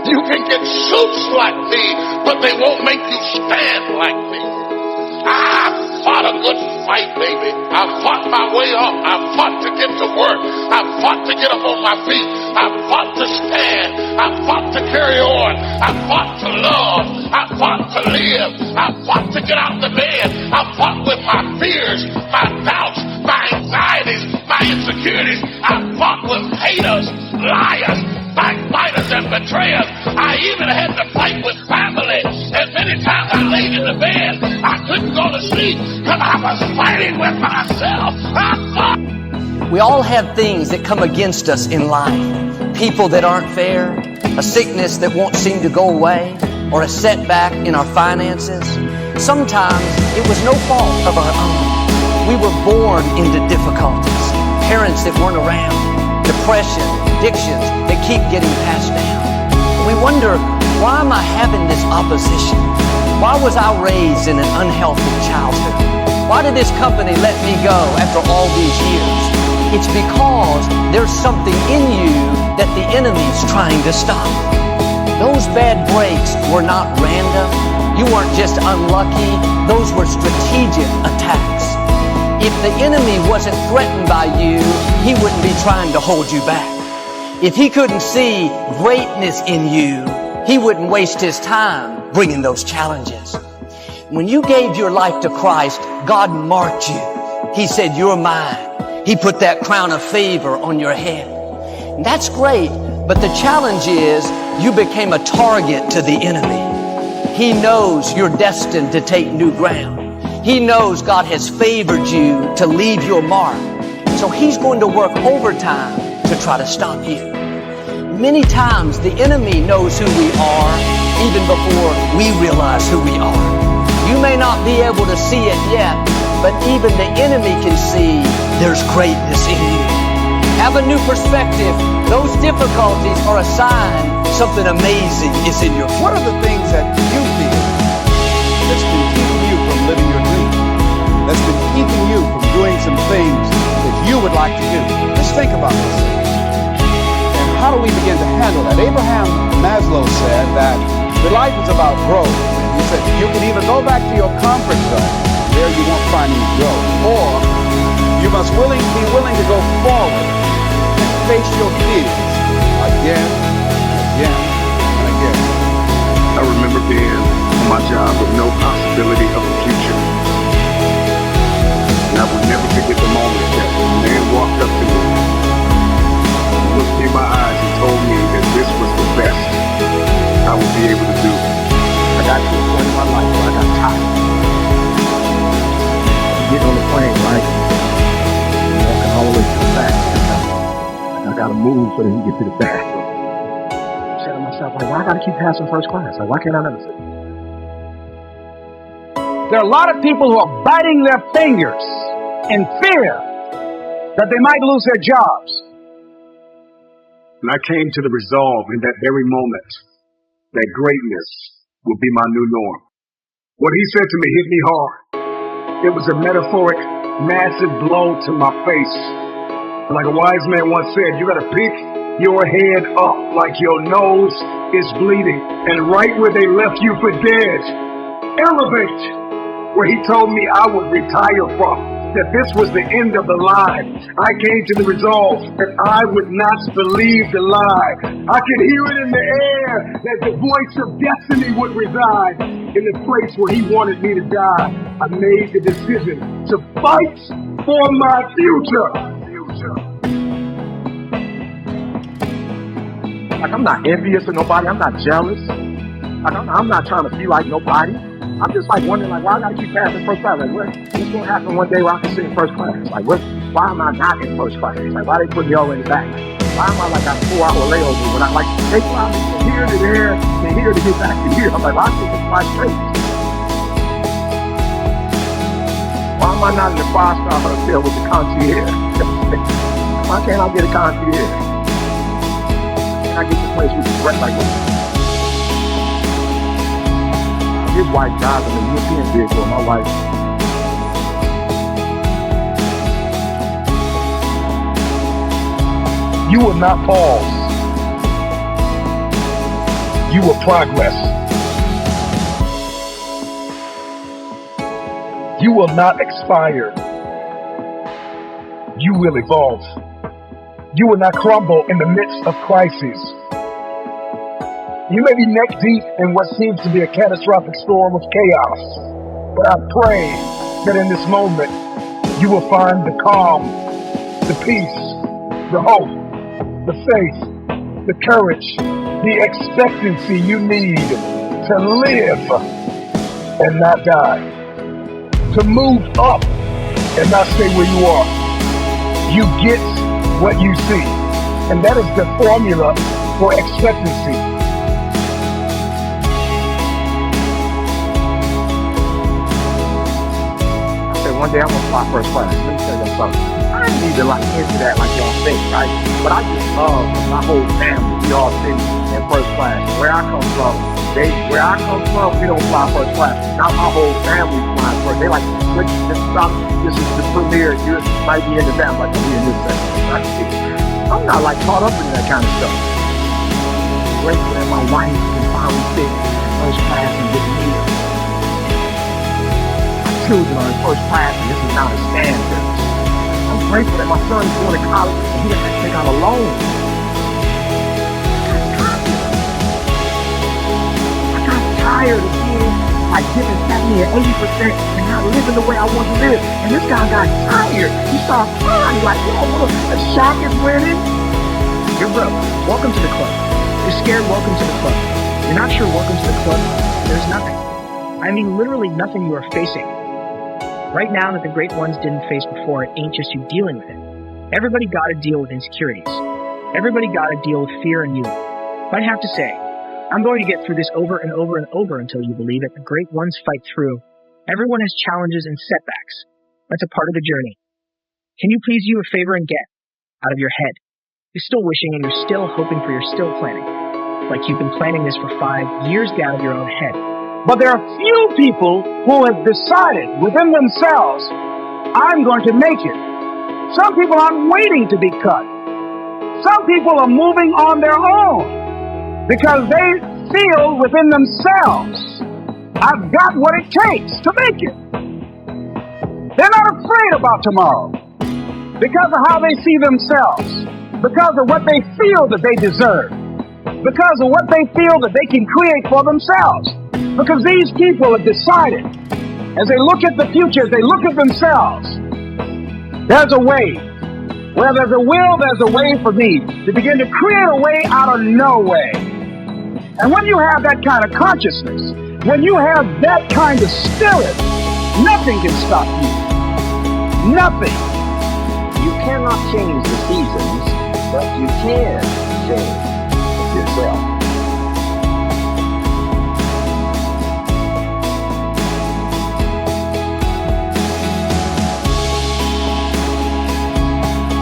You can get suits like me, but they won't make you stand like me. I fought a good fight, baby. I fought my way up. I fought to get to work. I fought to get up on my feet. I fought to stand. I fought to carry on. I fought to love. I fought to live. I fought to get out of the bed. I fought with my fears, my doubts, my anxieties, my insecurities. I fought with haters, liars, backbiters, and betrayers. I even had to fight with family. And many times I laid in the bed, I couldn't go to sleep because I was fighting with myself. I fought. We all have things that come against us in life. People that aren't fair, a sickness that won't seem to go away, or a setback in our finances. Sometimes it was no fault of our own. We were born into difficulties. Parents that weren't around. Depression, addictions that keep getting passed down. We wonder, why am I having this opposition? Why was I raised in an unhealthy childhood? Why did this company let me go after all these years? It's because there's something in you that the enemy's trying to stop. Those bad breaks were not random. You weren't just unlucky. Those were strategic attacks. If the enemy wasn't threatened by you, he wouldn't be trying to hold you back. If he couldn't see greatness in you, he wouldn't waste his time bringing those challenges. When you gave your life to Christ, God marked you. He said, "You're mine." He put that crown of favor on your head. And that's great, but the challenge is you became a target to the enemy. He knows you're destined to take new ground. He knows God has favored you to leave your mark. So he's going to work overtime to try to stop you. Many times the enemy knows who we are even before we realize who we are. You may not be able to see it yet, but even the enemy can see there's greatness in you. Have a new perspective. Those difficulties are a sign something amazing is in your future. What are the things that you feel that's been keeping you from living your dream? That's been keeping you from doing some things that you would like to do? Just think about this. And how do we begin to handle that? Abraham Maslow said that the life is about growth. He said you can either go back to your comfort zone, there you won't find any growth, or you must be willing to go forward and face your fears again, again, and again. I remember being on my job with no possibility of a future. And I would never forget the moment that a man walked up to me, looked in my eyes and told me that this was the best I would be able to do. I got to a point in my life where I got tired. Get on the plane, right? Walking all the way to the back. I gotta move so that he can get to the back. I said to myself, like, why I gotta keep passing first class? Like, why can't I never sit? There are a lot of people who are biting their fingers in fear that they might lose their jobs. And I came to the resolve in that very moment that greatness will be my new norm. What he said to me hit me hard. It was a metaphoric, massive blow to my face. Like a wise man once said, you gotta pick your head up like your nose is bleeding. And right where they left you for dead, elevate where he told me I would retire from. That this was the end of the line. I came to the resolve that I would not believe the lie. I could hear it in the air that the voice of destiny would reside in the place where he wanted me to die. I made the decision to fight for my future. Like, I'm not envious of nobody. I'm not jealous. Like, I'm not trying to be like nobody. I'm just like wondering, like, why I gotta keep passing first class? Like, what's gonna happen one day where I can sit in first class? Like, why am I not in first class? Like, why they put me all in the back? Why am I like a 4-hour layover when I like they fly me from here to there and here to get back to here? I'm like, why can't I fly straight? Why am I not in the 5-star hotel with the concierge? Why can't I get a concierge? Can I get the place with the breath like this? His wife drives in a European vehicle, my wife. You will not pause you will progress. You will not expire. You will evolve. You will not crumble in the midst of crises. You may be neck deep in what seems to be a catastrophic storm of chaos, but I pray that in this moment you will find the calm, the peace, the hope, the faith, the courage, the expectancy you need to live and not die, to move up and not stay where you are. You get what you see, and that is the formula for expectancy. One day I'm gonna fly first class. Let me tell you something. I ain't need to into that like y'all think, right? But I just love my whole family. We all sitting in first class. Where I come from, we don't fly first class. Now my whole family flies first. They like switch this stuff. This is the premiere. You might be in the family, like we in this section. I'm not like caught up in that kind of stuff. Grateful that my wife can finally sit in first class and get me. Children are in first class, and this is not a standard. I'm grateful that my son is going to college and he doesn't take out a loan. I got tired of being like giving 70 or 80% and not living the way I want to live. And this guy got tired. He started crying like, oh, the shock is winning. You're broke. Welcome to the club. You're scared. Welcome to the club. You're not sure. Welcome to the club. There's nothing. I mean, literally nothing you are facing right now that the great ones didn't face before. It ain't just you dealing with it. Everybody got to deal with insecurities. Everybody got to deal with fear and you. But I have to say, I'm going to get through this over and over and over until you believe it. The great ones fight through. Everyone has challenges and setbacks. That's a part of the journey. Can you please do a favor and get out of your head? You're still wishing and you're still hoping for, you're still planning. Like you've been planning this for 5 years. Get out of your own head. But there are few people who have decided within themselves, I'm going to make it. Some people aren't waiting to be cut. Some people are moving on their own because they feel within themselves, I've got what it takes to make it. They're not afraid about tomorrow because of how they see themselves, because of what they feel that they deserve, because of what they feel that they can create for themselves. Because these people have decided, as they look at the future, as they look at themselves, there's a way. Where there's a will, there's a way for me to begin to create a way out of no way. And when you have that kind of consciousness, when you have that kind of spirit, nothing can stop you. Nothing. You cannot change the seasons, but you can change yourself.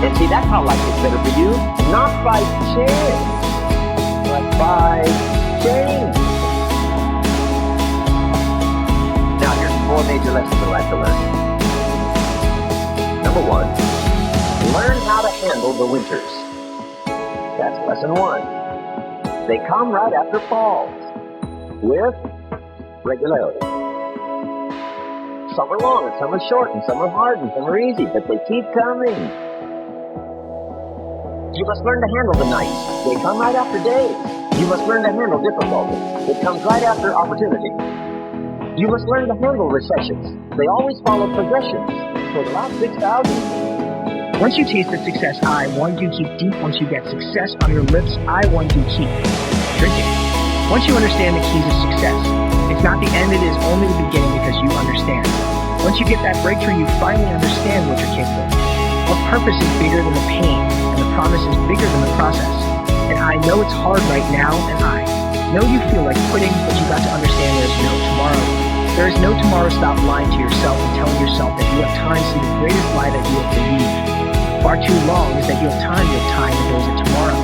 And see, that's how life is better for you. Not by chance, but by change. Now, here's 4 major lessons in life to learn. Number 1, learn how to handle the winters. That's lesson 1. They come right after falls, with regularity. Some are long, and some are short, and some are hard, and some are easy, but they keep coming. You must learn to handle the nights. They come right after days. You must learn to handle difficulty. It comes right after opportunity. You must learn to handle recessions. They always follow progressions. For the last 6,000. Once you taste the success I want you keep deep, once you get success on your lips, I want you keep drinking. Once you understand the keys of success, it's not the end, it is only the beginning because you understand. Once you get that breakthrough, you finally understand what you're capable of. What purpose is bigger than the pain, and the promise is bigger than the process. And I know it's hard right now, and I know you feel like quitting, but you got to understand there's no tomorrow. There is no tomorrow. Stop lying to yourself and telling yourself that you have time. See, the greatest lie that you have believed far too long is that you have time, and there is a tomorrow.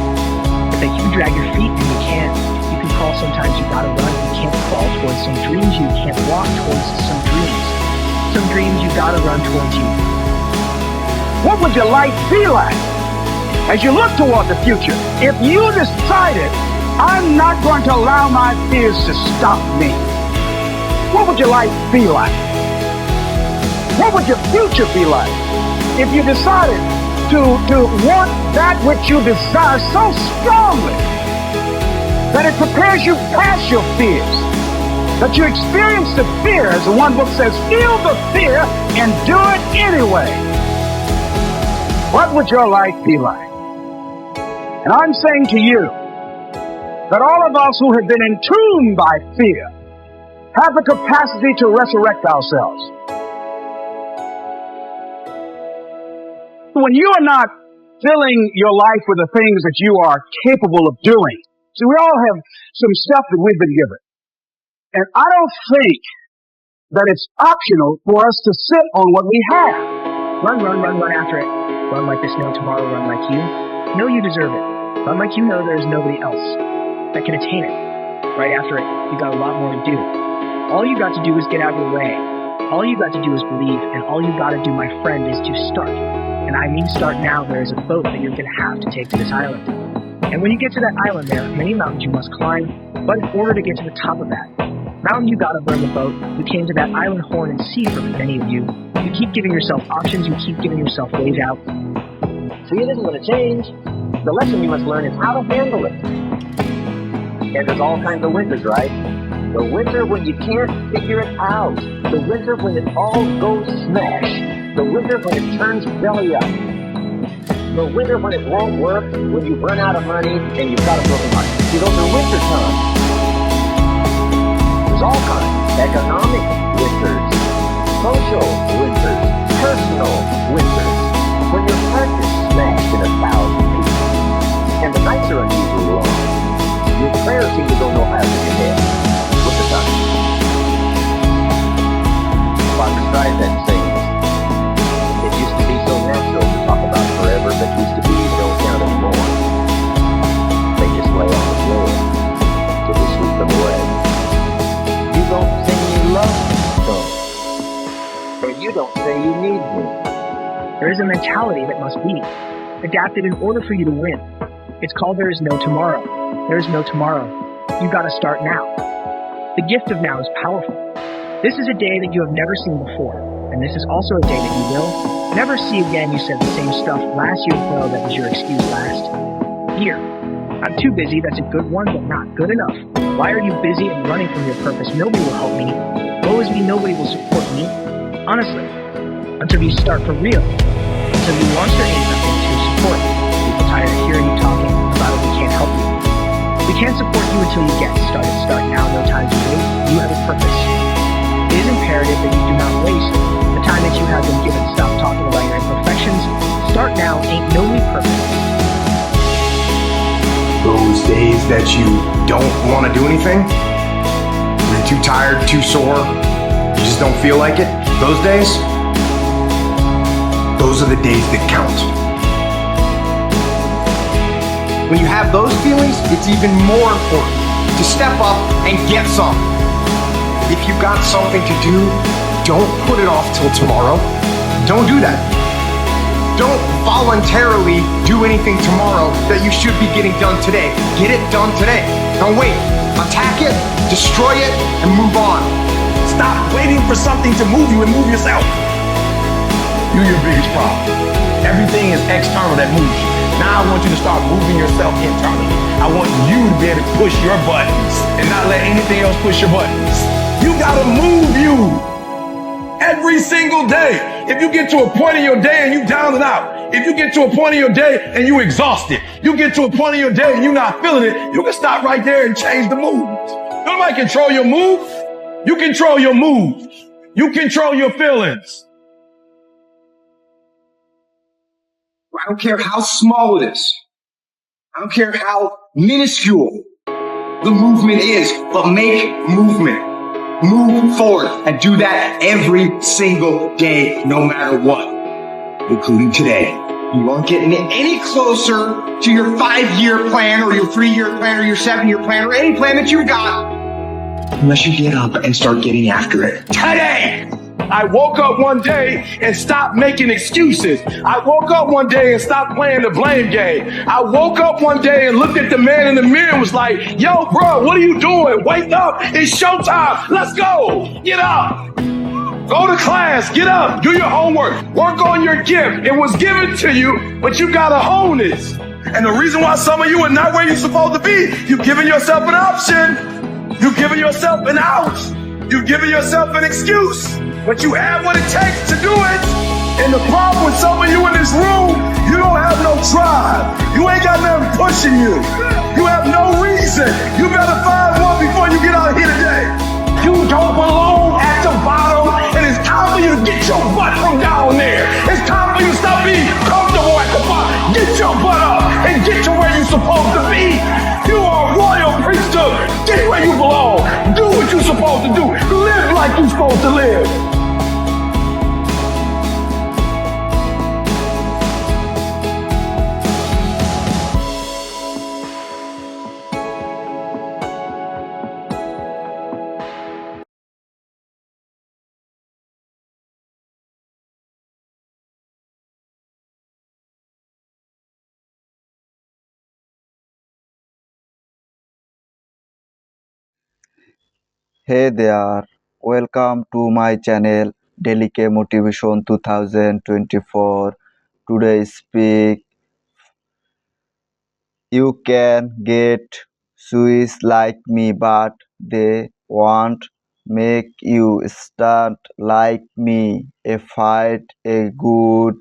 But that you drag your feet and you can't. You can crawl sometimes, you gotta run. You can't crawl towards some dreams, you can't walk towards some dreams. Some dreams you gotta run towards you. What would your life be like as you look toward the future if you decided I'm not going to allow my fears to stop me. What would your life be like? What would your future be like if you decided to want that which you desire so strongly that it prepares you past your fears, that you experience the fear, as the one book says, feel the fear and do it anyway? What would your life be like? And I'm saying to you that all of us who have been entombed by fear have the capacity to resurrect ourselves. When you are not filling your life with the things that you are capable of doing, see, we all have some stuff that we've been given. And I don't think that it's optional for us to sit on what we have. Run after it. Run like there's no tomorrow, run like you. Know you deserve it. Run like you know there's nobody else that can attain it. Right after it, you got a lot more to do. All you got to do is get out of your way. All you got to do is believe, and all you got to do, my friend, is to start. And I mean start now. There is a boat that you're going to have to take to this island. And when you get to that island, there are many mountains you must climb, but in order to get to the top of that mountain, you got to burn the boat. You came to that island horn and sea for many of you. You keep giving yourself options. You keep giving yourself ways out. See, it isn't going to change. The lesson you must learn is how to handle it. And there's all kinds of winters, right? The winter when you can't figure it out. The winter when it all goes smash. The winter when it turns belly up. The winter when it won't work, when you run out of money and you've got a broken heart. See, those are winter times. There's all kinds. Economic winters, social winters, personal winters. When your heart is smashed in 1,000 pieces, and the nights are unusually long, your prayers seem to go no higher than your head. With the time. Father Streisand sings, it used to be so natural to talk about forever, but used to be don't count anymore. They just lay on the floor till we sweep them away. You don't say you love me, don't. Or you don't say you need me. There is a mentality that must be adapted in order for you to win. It's called there is no tomorrow. There is no tomorrow. You got to start now. The gift of now is powerful. This is a day that you have never seen before, and this is also a day that you will never see again. You said the same stuff last year. No, that was your excuse last year. I'm too busy. That's a good one, but not good enough. Why are you busy and running from your purpose? Nobody will help me. Woe is me. Nobody will support me. Honestly. Until you start for real. Until you launch your income into support. People tired of hearing you talking about it. We can't help you. We can't support you until you get started. Start now. No time to wait. You have a purpose. It is imperative that you do not waste the time that you have been given. Stop talking about your imperfections. Start now. Ain't nobody perfect. Those days that you don't want to do anything, you're too tired, too sore, you just don't feel like it, those days, those are the days that count. When you have those feelings, it's even more important to step up and get some. If you've got something to do, don't put it off till tomorrow. Don't do that. Don't voluntarily do anything tomorrow that you should be getting done today. Get it done today. Don't wait. Attack it, destroy it, and move on. Stop waiting for something to move you and move yourself. You're your biggest problem. Everything is external that moves you. Now I want you to start moving yourself internally. I want you to be able to push your buttons and not let anything else push your buttons. You gotta move you every single day. If you get to a point in your day and you down and out, if you get to a point in your day and you exhausted, you get to a point in your day and you're not feeling it, you can stop right there and change the mood. Nobody control your mood. You control your mood. You control your feelings. I don't care how small it is. I don't care how minuscule the movement is, but make movement. Move forward and do that every single day, no matter what, including today. You aren't getting any closer to your 5-year plan or your 3-year plan or your 7-year plan or any plan that you got unless you get up and start getting after it today. I woke up one day and stopped making excuses. I woke up one day and stopped playing the blame game. I woke up one day and looked at the man in the mirror and was like, yo, bro, what are you doing? Wake up. It's showtime. Let's go. Get up. Go to class. Get up. Do your homework. Work on your gift. It was given to you, but you got to hone it. And the reason why some of you are not where you're supposed to be, you've given yourself an option. You've given yourself an out. You've given yourself an excuse. But you have what it takes to do it. And the problem with some of you in this room, you don't have no drive. You ain't got nothing pushing you. You have no reason. You better find one before you get out of here today. You don't belong at the bottom, and it's time for you to get your butt from down there. It's time for you to stop being comfortable at the bottom. Get your butt up and get to where you're supposed to be. You are a royal priesthood. Get where you belong. Do what you're supposed to do. Live like you're supposed to live. Hey there, welcome to my channel DailyKeyMotivation 2024. Today speak, you can get Swiss like me, but they won't make you start like me. A fight, a good,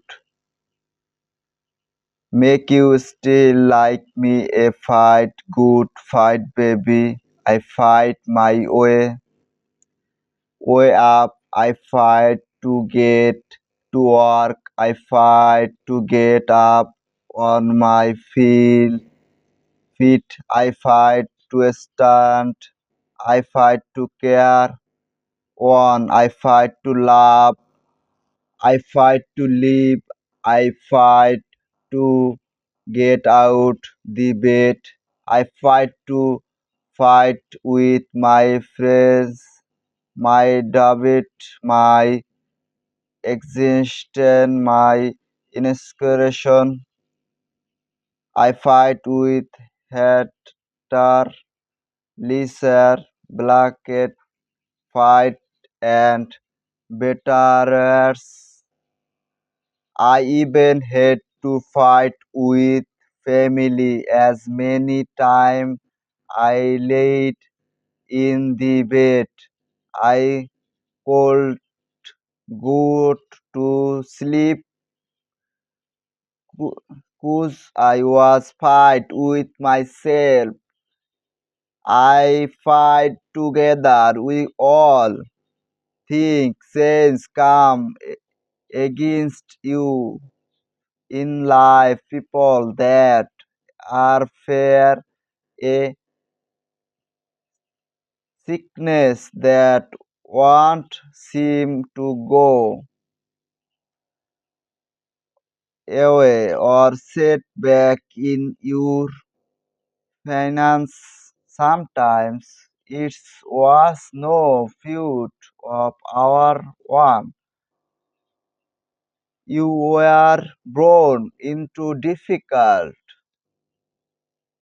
make you still like me. A fight, good fight, baby. I fight my way up. I fight to get to work. I fight to get up on my feet. I fight to stand. I fight to care on. I fight to love. I fight to live. I fight to get out the bed. I fight with my friends, my David, my existence, my inspiration. I fight with hater, Lisa, Blackett, fight and betters. I even had to fight with family as many times I laid in the bed. I could go to sleep cause I was fight with myself. I fight together. We all think sense come against you in life. People that are fair, a sickness that won't seem to go away or setback in your finance. Sometimes it was no fault of our own. You were born into difficult